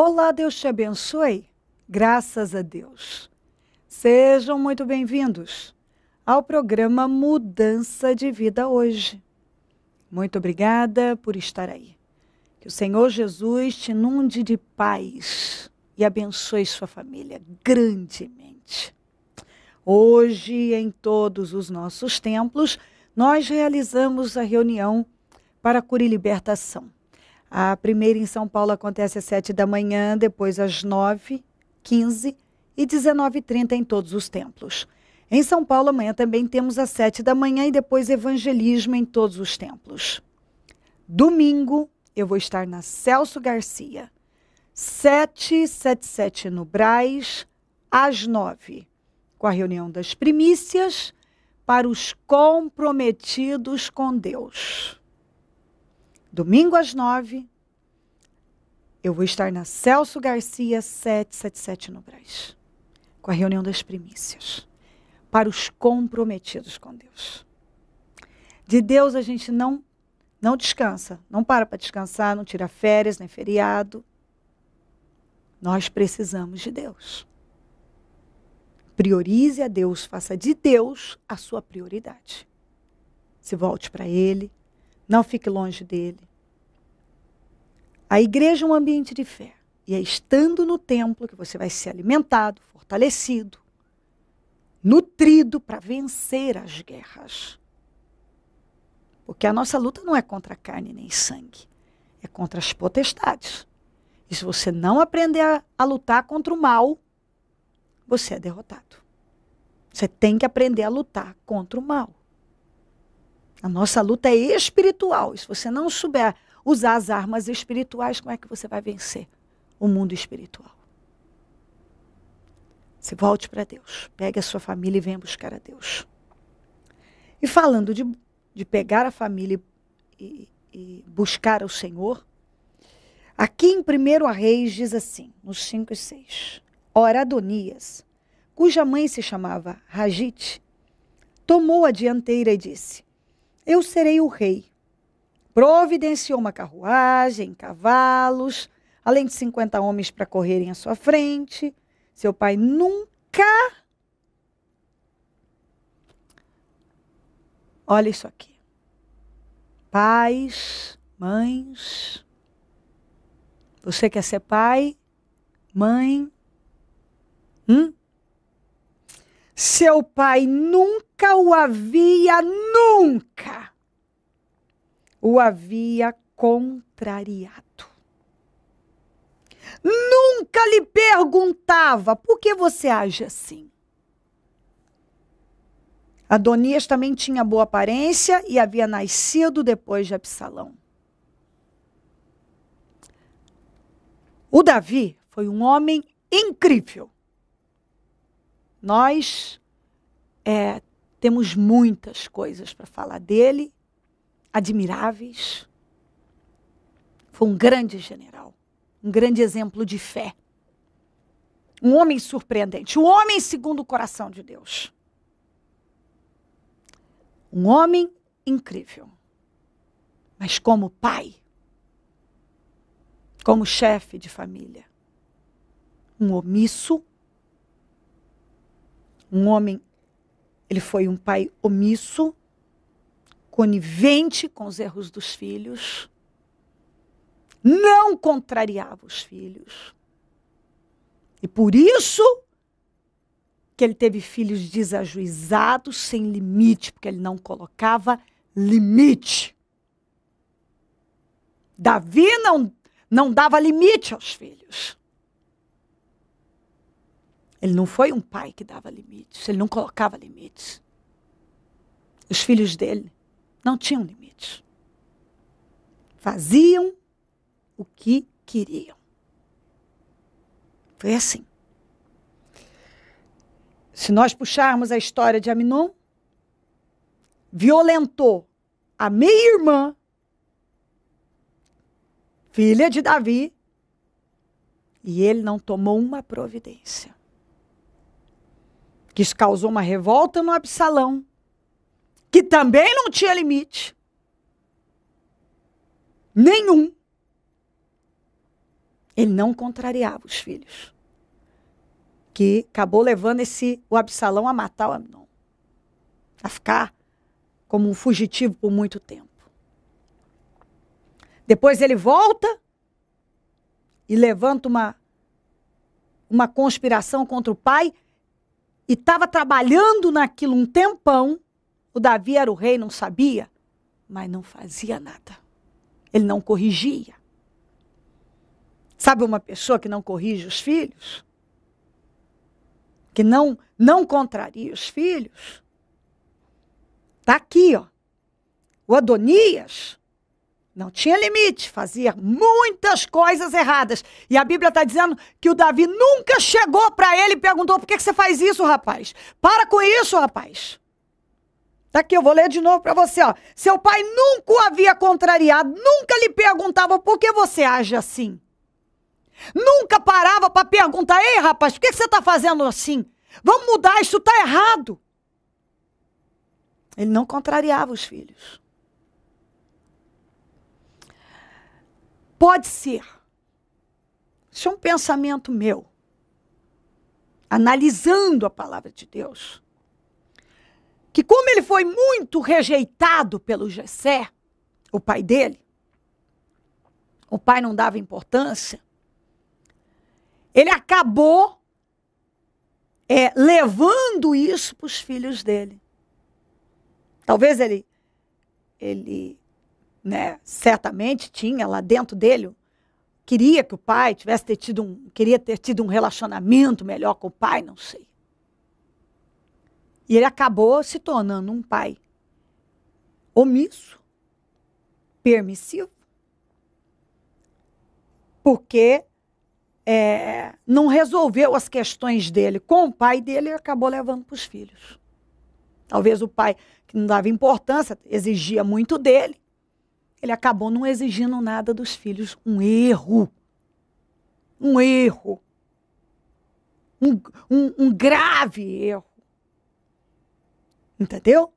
Olá, Deus te abençoe. Graças a Deus. Sejam muito bem-vindos ao programa Mudança de Vida hoje. Muito obrigada por estar aí. Que o Senhor Jesus te inunde de paz e abençoe sua família grandemente. Hoje, em todos os nossos templos, nós realizamos a reunião para cura e libertação. A primeira em São Paulo acontece às 7 da manhã, depois às 9, 15 e 19h30 em todos os templos. Em São Paulo, amanhã também temos às 7 da manhã e depois evangelismo em todos os templos. Domingo, eu vou estar na Celso Garcia, 777 no Brás, às 9, com a reunião das primícias para os comprometidos com Deus. Domingo às 9, eu vou estar na Celso Garcia, 777 no Brás, com a reunião das primícias, para os comprometidos com Deus. De Deus a gente não descansa, não para descansar, não tira férias, nem feriado. Nós precisamos de Deus. Priorize a Deus, faça de Deus a sua prioridade. Se volte para Ele. Não fique longe dele. A igreja é um ambiente de fé. E é estando no templo que você vai ser alimentado, fortalecido, nutrido para vencer as guerras. Porque a nossa luta não é contra carne nem sangue. É contra as potestades. E se você não aprender a lutar contra o mal, você é derrotado. Você tem que aprender a lutar contra o mal. A nossa luta é espiritual. E se você não souber usar as armas espirituais, como é que você vai vencer o mundo espiritual? Se volte para Deus. Pegue a sua família e venha buscar a Deus. E falando de pegar a família e buscar o Senhor, aqui em 1 Reis diz assim, nos 5 e 6. Ora, Adonias, cuja mãe se chamava Ragite, tomou a dianteira e disse: eu serei o rei. Providenciou uma carruagem, cavalos, além de 50 homens para correrem à sua frente. Seu pai nunca... Olha isso aqui. Pais, mães. Você quer ser pai? Mãe? Seu pai nunca o havia contrariado. Nunca lhe perguntava por que você age assim. Adonias também tinha boa aparência e havia nascido depois de Absalão. O Davi foi um homem incrível. Nós temos muitas coisas para falar dele, admiráveis. Foi um grande general, um grande exemplo de fé. Um homem surpreendente, um homem segundo o coração de Deus. Um homem incrível. Mas como pai, como chefe de família, um omisso. Um homem, ele foi um pai omisso, conivente com os erros dos filhos, não contrariava os filhos. E por isso que ele teve filhos desajuizados, sem limite, porque ele não colocava limite. Davi não dava limite aos filhos. Ele não foi um pai que dava limites, ele não colocava limites. Os filhos dele não tinham limites. Faziam o que queriam. Foi assim. Se nós puxarmos a história de Aminon, violentou a meia-irmã, filha de Davi, e ele não tomou uma providência. Que isso causou uma revolta no Absalão, que também não tinha limite. Nenhum. Ele não contrariava os filhos. Que acabou levando o Absalão a matar o Amnon. A ficar como um fugitivo por muito tempo. Depois ele volta e levanta uma conspiração contra o pai e estava trabalhando naquilo um tempão. O Davi era o rei, não sabia, mas não fazia nada. Ele não corrigia. Sabe uma pessoa que não corrige os filhos? Que não contraria os filhos? Está aqui, ó. O Adonias não tinha limite, fazia muitas coisas erradas. E a Bíblia está dizendo que o Davi nunca chegou para ele e perguntou: por que você faz isso, rapaz? Para com isso, rapaz. Está aqui, eu vou ler de novo para você. Ó. Seu pai nunca o havia contrariado, nunca lhe perguntava: por que você age assim? Nunca parava para perguntar: ei, rapaz, por que você está fazendo assim? Vamos mudar, isso está errado. Ele não contrariava os filhos. Pode ser, isso é um pensamento meu, analisando a palavra de Deus, que como ele foi muito rejeitado pelo Jessé, o pai dele, o pai não dava importância, ele acabou levando isso para os filhos dele. Talvez ele certamente tinha lá dentro dele, queria que o pai queria ter tido um relacionamento melhor com o pai, não sei. E ele acabou se tornando um pai omisso, permissivo, porque não resolveu as questões dele com o pai dele e acabou levando para os filhos. Talvez o pai, que não dava importância, exigia muito dele, ele acabou não exigindo nada dos filhos. Um erro. Um erro. Um grave erro. Entendeu?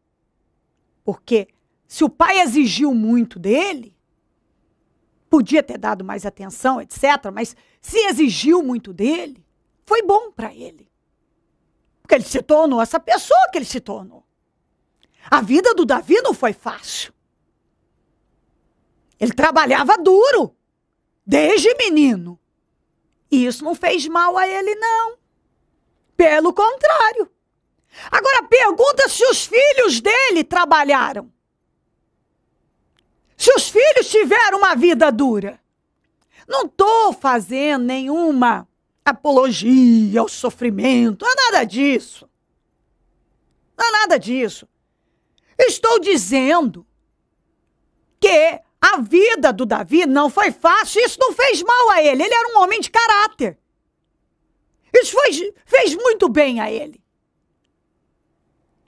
Porque se o pai exigiu muito dele, podia ter dado mais atenção, etc. Mas se exigiu muito dele, foi bom para ele. Porque ele se tornou essa pessoa que ele se tornou. A vida do Davi não foi fácil. Ele trabalhava duro, desde menino. E isso não fez mal a ele, não. Pelo contrário. Agora pergunta se os filhos dele trabalharam. Se os filhos tiveram uma vida dura. Não estou fazendo nenhuma apologia ao sofrimento, não é nada disso. Não é nada disso. Estou dizendo que a vida do Davi não foi fácil, isso não fez mal a ele. Ele era um homem de caráter. Isso fez muito bem a ele.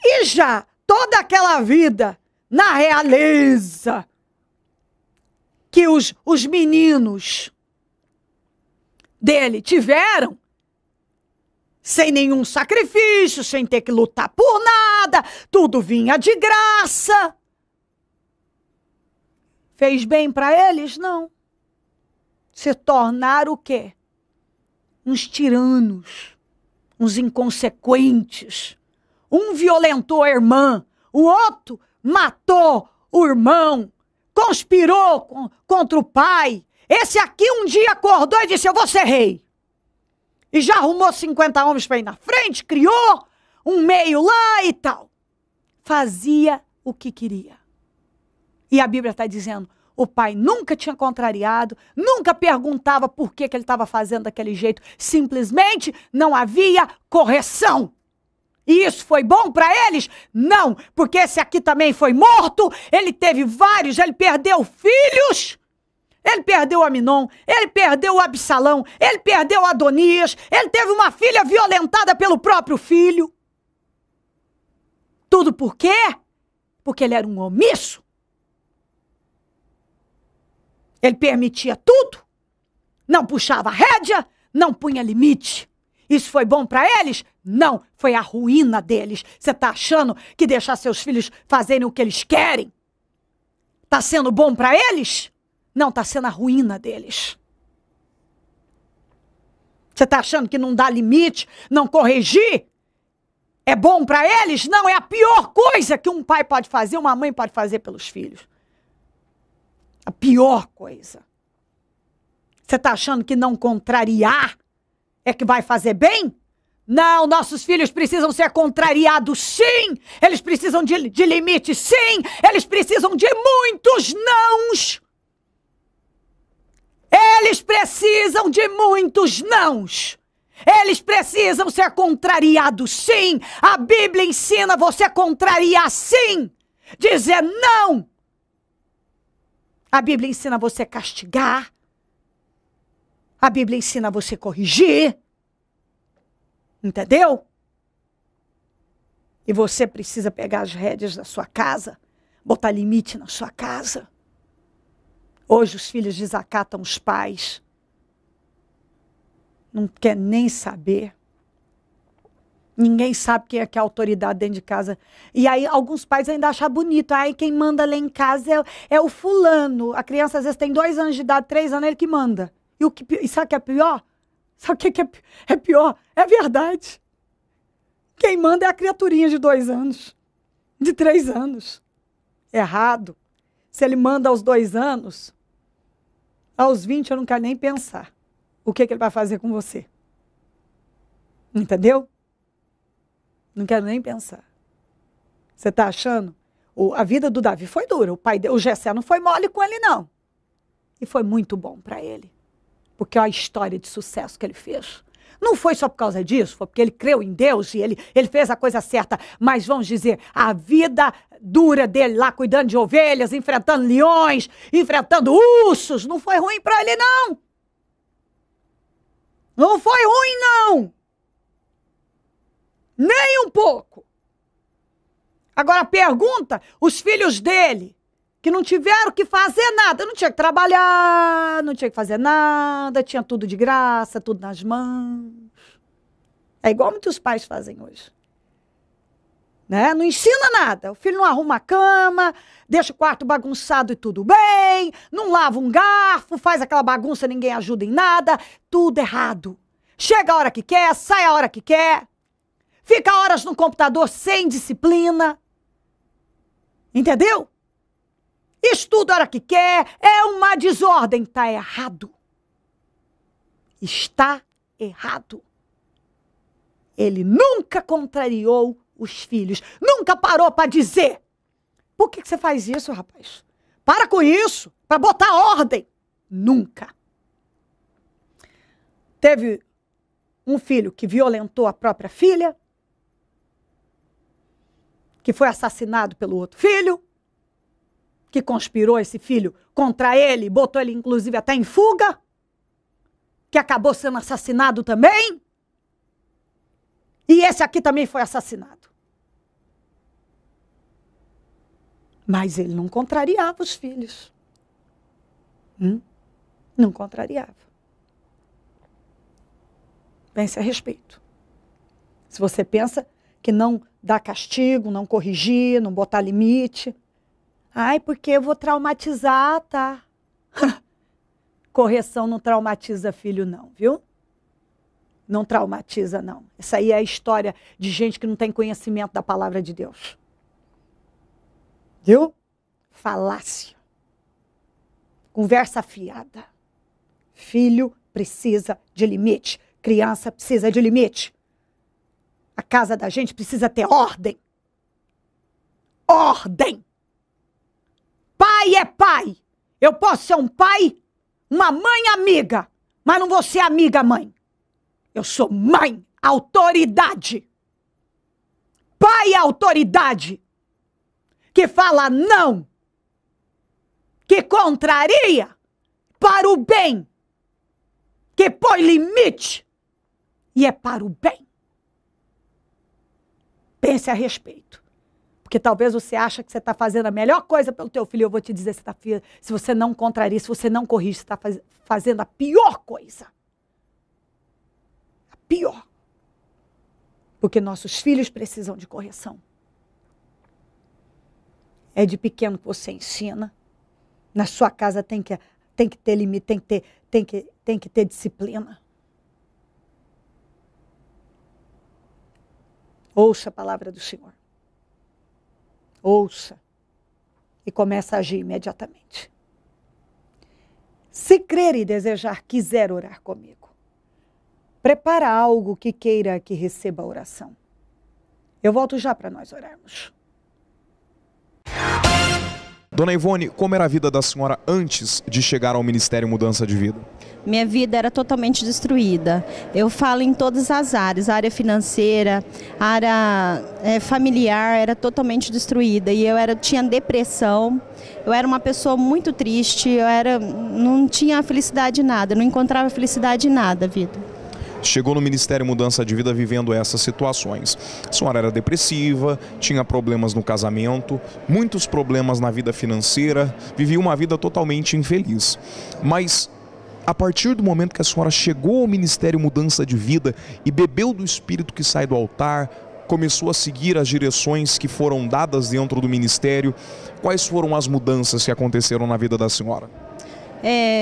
E já toda aquela vida na realeza que os meninos dele tiveram, sem nenhum sacrifício, sem ter que lutar por nada, tudo vinha de graça. Fez bem para eles? Não. Se tornaram o quê? Uns tiranos, uns inconsequentes. Um violentou a irmã, o outro matou o irmão, conspirou contra o pai. Esse aqui um dia acordou e disse: eu vou ser rei. E já arrumou 50 homens para ir na frente, criou um meio lá e tal. Fazia o que queria. E a Bíblia está dizendo, o pai nunca tinha contrariado, nunca perguntava por que ele estava fazendo daquele jeito. Simplesmente não havia correção. E isso foi bom para eles? Não, porque esse aqui também foi morto, ele teve vários, ele perdeu filhos, ele perdeu Aminon, ele perdeu o Absalão, ele perdeu Adonias, ele teve uma filha violentada pelo próprio filho. Tudo por quê? Porque ele era um omisso. Ele permitia tudo, não puxava rédea, não punha limite. Isso foi bom para eles? Não, foi a ruína deles. Você está achando que deixar seus filhos fazerem o que eles querem está sendo bom para eles? Não, está sendo a ruína deles. Você está achando que não dá limite, não corrigir? É bom para eles? Não, é a pior coisa que um pai pode fazer, uma mãe pode fazer pelos filhos. A pior coisa. Você está achando que não contrariar é que vai fazer bem? Não, nossos filhos precisam ser contrariados, sim! Eles precisam de limites, sim! Eles precisam de muitos nãos! Eles precisam de muitos nãos! Eles precisam ser contrariados, sim! A Bíblia ensina você a contrariar, sim! Dizer não! A Bíblia ensina você a castigar. A Bíblia ensina você a corrigir. Entendeu? E você precisa pegar as rédeas da sua casa, botar limite na sua casa. Hoje os filhos desacatam os pais. Não quer nem saber. Ninguém sabe quem é que é a autoridade dentro de casa. E aí alguns pais ainda acham bonito. Aí quem manda lá em casa é o fulano. A criança às vezes tem 2 anos de idade, 3 anos, é ele que manda. E sabe o que é pior? Sabe o que é pior? É verdade. Quem manda é a criaturinha de 2 anos. De 3 anos. Errado. Se ele manda aos 2 anos, aos 20 eu não quero nem pensar o que ele vai fazer com você. Entendeu? Não quero nem pensar. Você está achando? A vida do Davi foi dura. O Jessé não foi mole com ele, não. E foi muito bom para ele. Porque olha a história de sucesso que ele fez. Não foi só por causa disso, foi porque ele creu em Deus e ele fez a coisa certa. Mas vamos dizer, a vida dura dele lá, cuidando de ovelhas, enfrentando leões, enfrentando ursos, não foi ruim para ele, não. Não foi ruim, não. Nem um pouco. Agora pergunta, os filhos dele, que não tiveram que fazer nada, não tinha que trabalhar, não tinha que fazer nada, tinha tudo de graça, tudo nas mãos. É igual muitos pais fazem hoje. Né? Não ensina nada, o filho não arruma a cama, deixa o quarto bagunçado e tudo bem, não lava um garfo, faz aquela bagunça, ninguém ajuda em nada, tudo errado. Chega a hora que quer, sai a hora que quer, fica horas no computador sem disciplina. Entendeu? Estuda a hora que quer, é uma desordem. Está errado. Está errado. Ele nunca contrariou os filhos. Nunca parou para dizer. Por que você faz isso, rapaz? Para com isso, para botar ordem. Nunca. Teve um filho que violentou a própria filha, que foi assassinado pelo outro filho, que conspirou esse filho contra ele, botou ele inclusive até em fuga, que acabou sendo assassinado também. E esse aqui também foi assassinado. Mas ele não contrariava os filhos. Não contrariava. Pense a respeito. Se você pensa que não dá castigo, não corrigir, não botar limite... Ai, porque eu vou traumatizar, tá? Correção não traumatiza filho, não, viu? Não traumatiza, não. Essa aí é a história de gente que não tem conhecimento da palavra de Deus. Viu? Falácia. Conversa fiada. Filho precisa de limite. Criança precisa de limite. A casa da gente precisa ter ordem. Ordem! Pai é pai. Eu posso ser um pai, uma mãe amiga, mas não vou ser amiga mãe. Eu sou mãe, autoridade. Pai é autoridade. Que fala não. Que contraria para o bem. Que põe limite. E é para o bem. Pense a respeito. Porque talvez você acha que você está fazendo a melhor coisa pelo teu filho. Eu vou te dizer, se você não contraria, se você não corrige, você está fazendo a pior coisa. A pior. Porque nossos filhos precisam de correção. É de pequeno que você ensina. Na sua casa tem que ter limite, tem que ter disciplina. Ouça a palavra do Senhor. Ouça. E começa a agir imediatamente. Se crer e desejar, quiser orar comigo, prepara algo que queira que receba a oração. Eu volto já para nós orarmos. Dona Ivone, como era a vida da senhora antes de chegar ao Ministério Mudança de Vida? Minha vida era totalmente destruída. Eu falo em todas as áreas, a área financeira, a área familiar era totalmente destruída. E tinha depressão, eu era uma pessoa muito triste, não tinha felicidade em nada, não encontrava felicidade em nada, Vitor. Chegou no Ministério Mudança de Vida vivendo essas situações. A senhora era depressiva, tinha problemas no casamento, muitos problemas na vida financeira, vivia uma vida totalmente infeliz. Mas a partir do momento que a senhora chegou ao Ministério Mudança de Vida e bebeu do Espírito que sai do altar, começou a seguir as direções que foram dadas dentro do ministério, quais foram as mudanças que aconteceram na vida da senhora?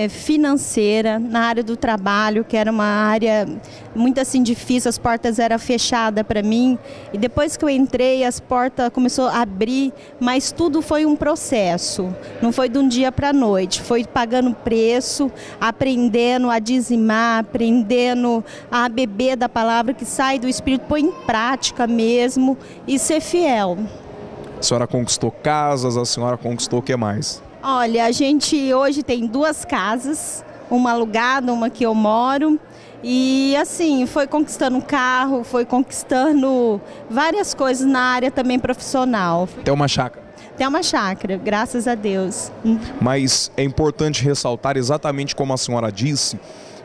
Financeira, na área do trabalho, que era uma área muito assim difícil, as portas eram fechadas para mim, e depois que eu entrei as portas começou a abrir, mas tudo foi um processo, não foi de um dia para a noite, foi pagando preço, aprendendo a dizimar, aprendendo a beber da palavra que sai do Espírito, pôr em prática mesmo e ser fiel. A senhora conquistou casas, a senhora conquistou o que mais? Olha, a gente hoje tem 2 casas, uma alugada, uma que eu moro, e assim, foi conquistando um carro, foi conquistando várias coisas na área também profissional. Tem uma chácara? Tem uma chácara, graças a Deus. Mas é importante ressaltar, exatamente como a senhora disse,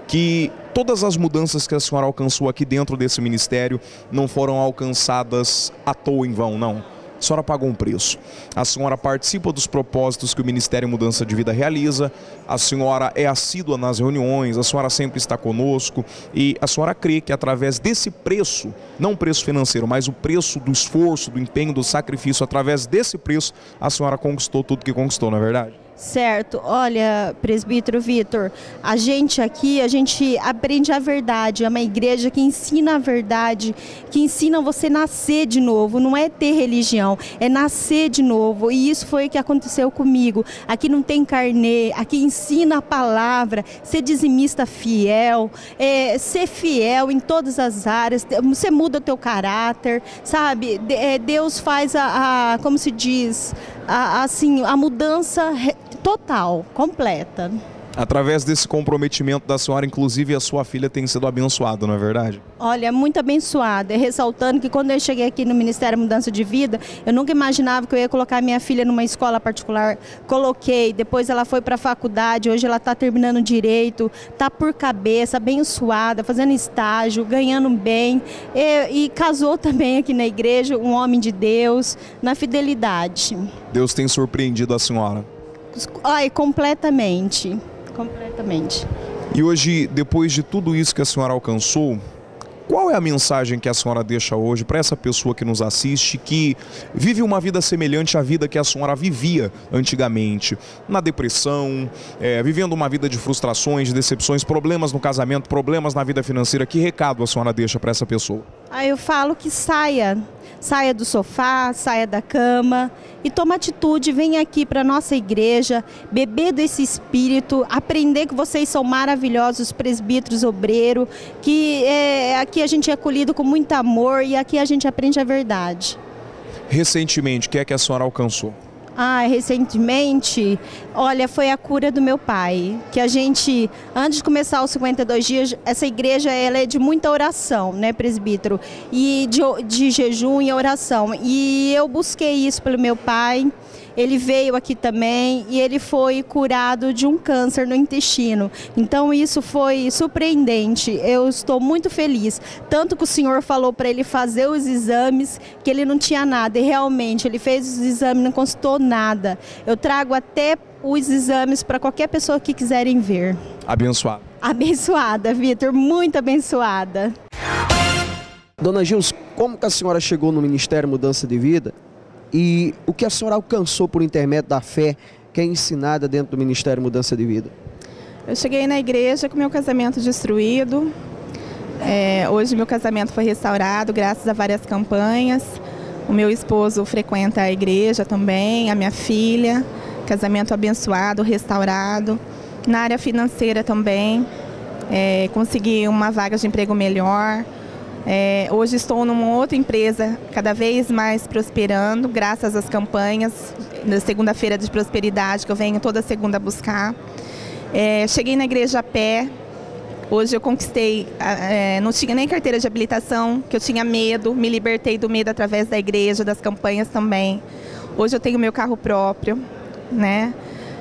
que todas as mudanças que a senhora alcançou aqui dentro desse ministério não foram alcançadas à toa, em vão, não. A senhora pagou um preço. A senhora participa dos propósitos que o Ministério Mudança de Vida realiza, a senhora é assídua nas reuniões, a senhora sempre está conosco e a senhora crê que através desse preço, não o preço financeiro, mas o preço do esforço, do empenho, do sacrifício, através desse preço, a senhora conquistou tudo que conquistou, não é verdade? Certo. Olha, presbítero Vitor, a gente aqui, a gente aprende a verdade, é uma igreja que ensina a verdade, que ensina você a nascer de novo, não é ter religião, é nascer de novo, e isso foi o que aconteceu comigo. Aqui não tem carnê, aqui ensina a palavra, ser dizimista fiel, ser fiel em todas as áreas, você muda o teu caráter, sabe? Deus faz como se diz, assim, a mudança total, completa. Através desse comprometimento da senhora, inclusive a sua filha tem sido abençoada, não é verdade? Olha, muito abençoada. Ressaltando que quando eu cheguei aqui no Ministério Mudança de Vida, eu nunca imaginava que eu ia colocar minha filha numa escola particular. Coloquei, depois ela foi para a faculdade, hoje ela está terminando direito, está por cabeça, abençoada, fazendo estágio, ganhando bem. E casou também aqui na igreja, um homem de Deus, na fidelidade. Deus tem surpreendido a senhora? Ai, completamente. Completamente. E hoje, depois de tudo isso que a senhora alcançou, qual é a mensagem que a senhora deixa hoje para essa pessoa que nos assiste, que vive uma vida semelhante à vida que a senhora vivia antigamente, na depressão, vivendo uma vida de frustrações, de decepções, problemas no casamento, problemas na vida financeira? Que recado a senhora deixa para essa pessoa? Eu falo que saia do sofá, saia da cama e toma atitude, vem aqui para a nossa igreja, beber desse espírito, aprender que vocês são maravilhosos, presbíteros, obreiros, que aqui a gente é acolhido com muito amor e aqui a gente aprende a verdade. Recentemente, o que é que a senhora alcançou? Recentemente, olha, foi a cura do meu pai, que a gente, antes de começar os 52 dias, essa igreja ela é de muita oração, né, presbítero, e de jejum e oração, e eu busquei isso pelo meu pai. Ele veio aqui também e ele foi curado de um câncer no intestino. Então isso foi surpreendente, eu estou muito feliz. Tanto que o Senhor falou para ele fazer os exames, que ele não tinha nada. E realmente, ele fez os exames, não constatou nada. Eu trago até os exames para qualquer pessoa que quiserem ver. Abençoada. Abençoada, Vitor, muito abençoada. Dona Gils, como que a senhora chegou no Ministério Mudança de Vida? E o que a senhora alcançou por intermédio da fé que é ensinada dentro do Ministério Mudança de Vida? Eu cheguei na igreja com meu casamento destruído, Hoje meu casamento foi restaurado graças a várias campanhas. O meu esposo frequenta a igreja também, a minha filha. Casamento abençoado, restaurado. Na área financeira também, consegui uma vaga de emprego melhor. Hoje estou numa outra empresa, cada vez mais prosperando, graças às campanhas da segunda-feira de prosperidade, que eu venho toda segunda buscar. Cheguei na igreja a pé. Hoje eu conquistei, não tinha nem carteira de habilitação, que eu tinha medo, me libertei do medo através da igreja, das campanhas também. Hoje eu tenho meu carro próprio, né?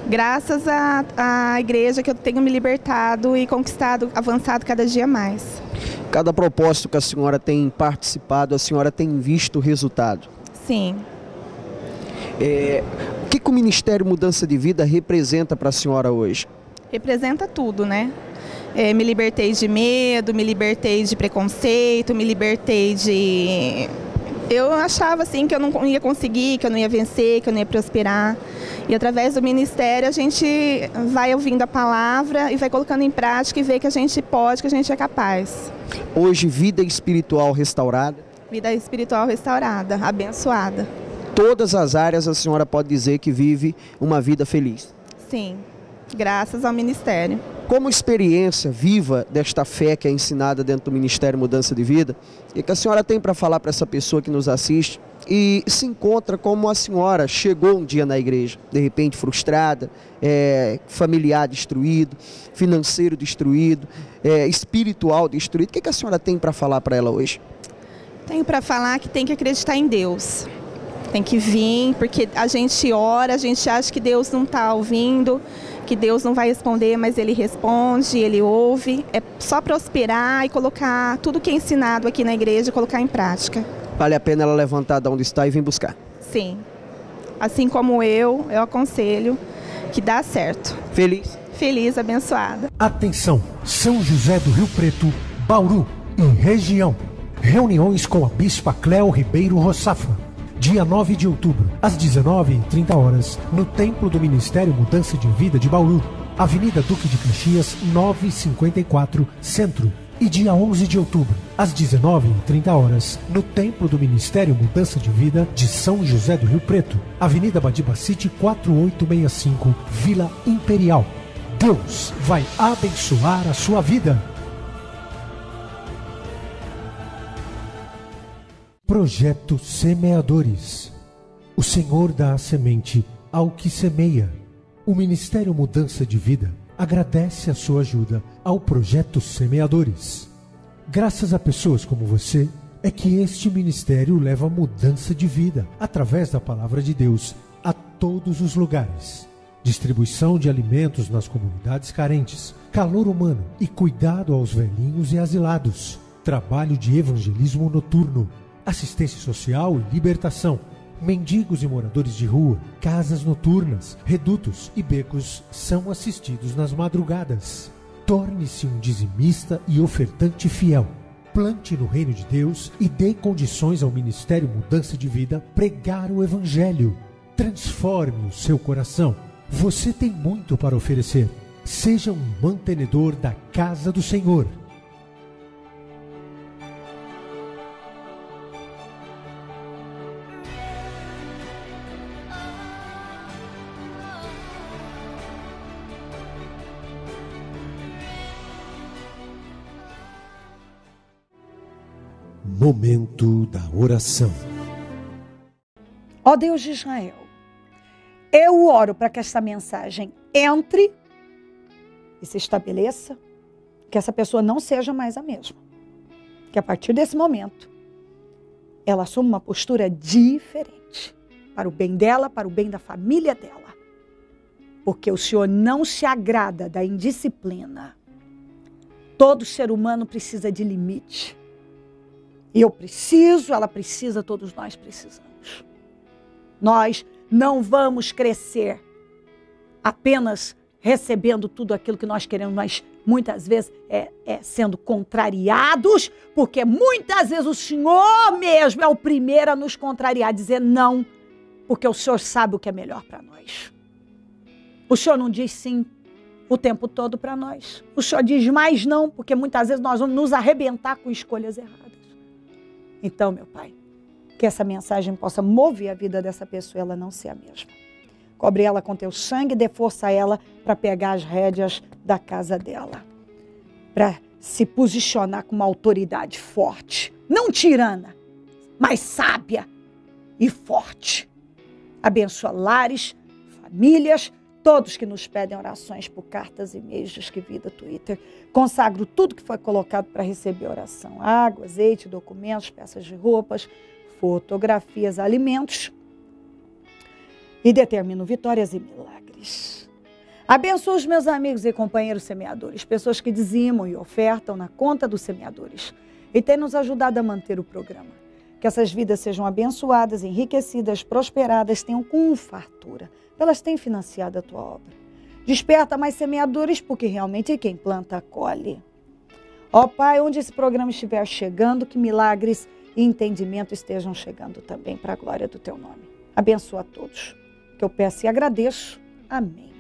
Graças à igreja que eu tenho me libertado e conquistado, avançado cada dia mais. Cada propósito que a senhora tem participado, a senhora tem visto o resultado? Sim. O que o Ministério Mudança de Vida representa para a senhora hoje? Representa tudo, né? Me libertei de medo, me libertei de preconceito, me libertei de... Eu achava assim que eu não ia conseguir, que eu não ia vencer, que eu não ia prosperar. E através do ministério a gente vai ouvindo a palavra e vai colocando em prática e vê que a gente pode, que a gente é capaz. Hoje, vida espiritual restaurada? Vida espiritual restaurada, abençoada. Todas as áreas a senhora pode dizer que vive uma vida feliz? Sim, graças ao ministério. Como experiência viva desta fé que é ensinada dentro do Ministério Mudança de Vida, e que a senhora tem para falar para essa pessoa que nos assiste e se encontra como a senhora chegou um dia na igreja, de repente frustrada, familiar destruído, financeiro destruído, espiritual destruído, o que a senhora tem para falar para ela hoje? Tenho para falar que tem que acreditar em Deus. Tem que vir, porque a gente ora, a gente acha que Deus não está ouvindo, que Deus não vai responder, mas Ele responde, Ele ouve. É só prosperar e colocar tudo que é ensinado aqui na igreja, colocar em prática. Vale a pena ela levantar de onde está e vir buscar? Sim. Assim como eu aconselho que dá certo. Feliz? Feliz, abençoada. Atenção, São José do Rio Preto, Bauru e região. Reuniões com a Bispa Cléo Ribeiro Roçafra. Dia 9 de outubro, às 19h30, no Templo do Ministério Mudança de Vida de Bauru, Avenida Duque de Caxias, 954, Centro. E dia 11 de outubro, às 19h30, no Templo do Ministério Mudança de Vida de São José do Rio Preto, Avenida Badiba City, 4865, Vila Imperial. Deus vai abençoar a sua vida. Projeto Semeadores. O Senhor dá a semente ao que semeia. O Ministério Mudança de Vida agradece a sua ajuda ao Projeto Semeadores. Graças a pessoas como você, é que este ministério leva mudança de vida, através da Palavra de Deus, a todos os lugares. Distribuição de alimentos nas comunidades carentes, calor humano e cuidado aos velhinhos e asilados. Trabalho de evangelismo noturno, assistência social e libertação. Mendigos e moradores de rua, casas noturnas, redutos e becos são assistidos nas madrugadas. Torne-se um dizimista e ofertante fiel. Plante no reino de Deus e dê condições ao Ministério Mudança de Vida pregar o Evangelho. Transforme o seu coração. Você tem muito para oferecer. Seja um mantenedor da casa do Senhor. Momento da oração. Ó Deus de Israel, eu oro para que essa mensagem entre e se estabeleça, que essa pessoa não seja mais a mesma. Que a partir desse momento, ela assuma uma postura diferente, para o bem dela, para o bem da família dela. Porque o Senhor não se agrada da indisciplina. Todo ser humano precisa de limite. Eu preciso, ela precisa, todos nós precisamos. Nós não vamos crescer apenas recebendo tudo aquilo que nós queremos, mas muitas vezes sendo contrariados, porque muitas vezes o Senhor mesmo é o primeiro a nos contrariar, dizer não, porque o Senhor sabe o que é melhor para nós. O Senhor não diz sim o tempo todo para nós. O Senhor diz mais não, porque muitas vezes nós vamos nos arrebentar com escolhas erradas. Então, meu Pai, que essa mensagem possa mover a vida dessa pessoa, ela não ser a mesma. Cobre ela com teu sangue, dê força a ela para pegar as rédeas da casa dela. Para se posicionar com uma autoridade forte. Não tirana, mas sábia e forte. Abençoa lares, famílias, todos que nos pedem orações por cartas, e-mails, Disque Vida, Twitter. Consagro tudo que foi colocado para receber oração. Água, azeite, documentos, peças de roupas, fotografias, alimentos. E determino vitórias e milagres. Abençoa os meus amigos e companheiros semeadores, pessoas que dizimam e ofertam na conta dos semeadores e têm nos ajudado a manter o programa. Que essas vidas sejam abençoadas, enriquecidas, prosperadas, tenham com fartura. Elas têm financiado a tua obra. Desperta mais semeadores, porque realmente quem planta, colhe. Ó Pai, onde esse programa estiver chegando, que milagres e entendimento estejam chegando também para a glória do teu nome. Abençoa a todos. Que eu peço e agradeço. Amém.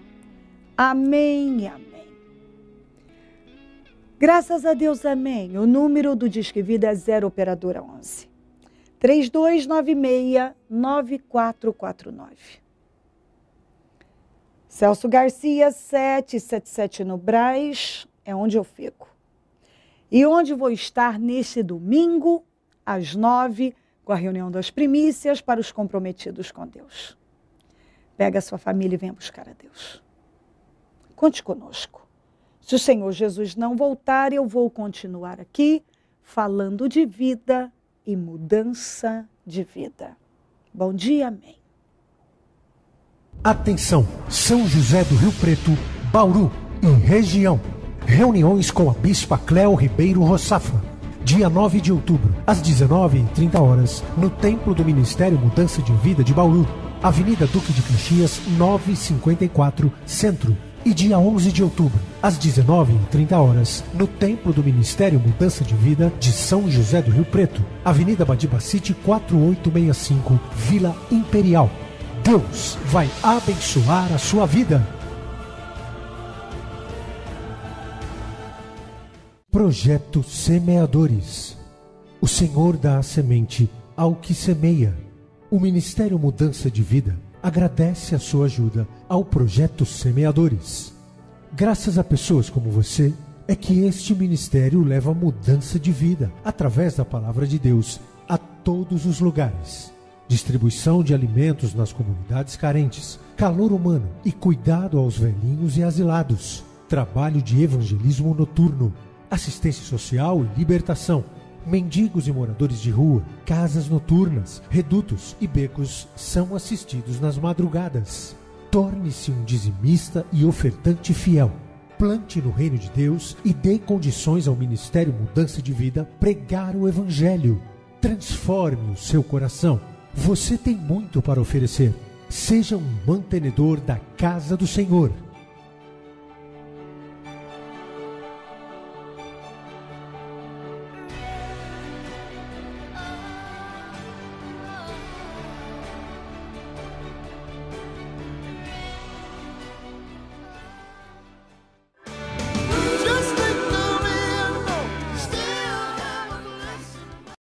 Amém e amém. Graças a Deus, amém. O número do Disque Vida é 0 operadora 11. 3296-9449. Celso Garcia, 777 no Brás, é onde eu fico. E onde vou estar neste domingo, às 9, com a reunião das primícias para os comprometidos com Deus. Pega a sua família e venha buscar a Deus. Conte conosco. Se o Senhor Jesus não voltar, eu vou continuar aqui falando de vida e mudança de vida. Bom dia, amém. Atenção, São José do Rio Preto, Bauru e região. Reuniões com a Bispa Cléo Ribeiro Roçafra. Dia 9 de outubro, às 19h30, no Templo do Ministério Mudança de Vida de Bauru, Avenida Duque de Caxias, 954, Centro. E dia 11 de outubro, às 19h30, no Templo do Ministério Mudança de Vida de São José do Rio Preto, Avenida Badibacite 4865, Vila Imperial. Deus vai abençoar a sua vida. Projeto Semeadores. O Senhor dá a semente ao que semeia. O Ministério Mudança de Vida agradece a sua ajuda ao Projeto Semeadores. Graças a pessoas como você, é que este ministério leva mudança de vida, através da Palavra de Deus, a todos os lugares. Distribuição de alimentos nas comunidades carentes, calor humano e cuidado aos velhinhos e asilados. Trabalho de evangelismo noturno, assistência social e libertação. Mendigos e moradores de rua, casas noturnas, redutos e becos são assistidos nas madrugadas. Torne-se um dizimista e ofertante fiel. Plante no reino de Deus e dê condições ao Ministério Mudança de Vida pregar o Evangelho. Transforme o seu coração. Você tem muito para oferecer. Seja um mantenedor da casa do Senhor.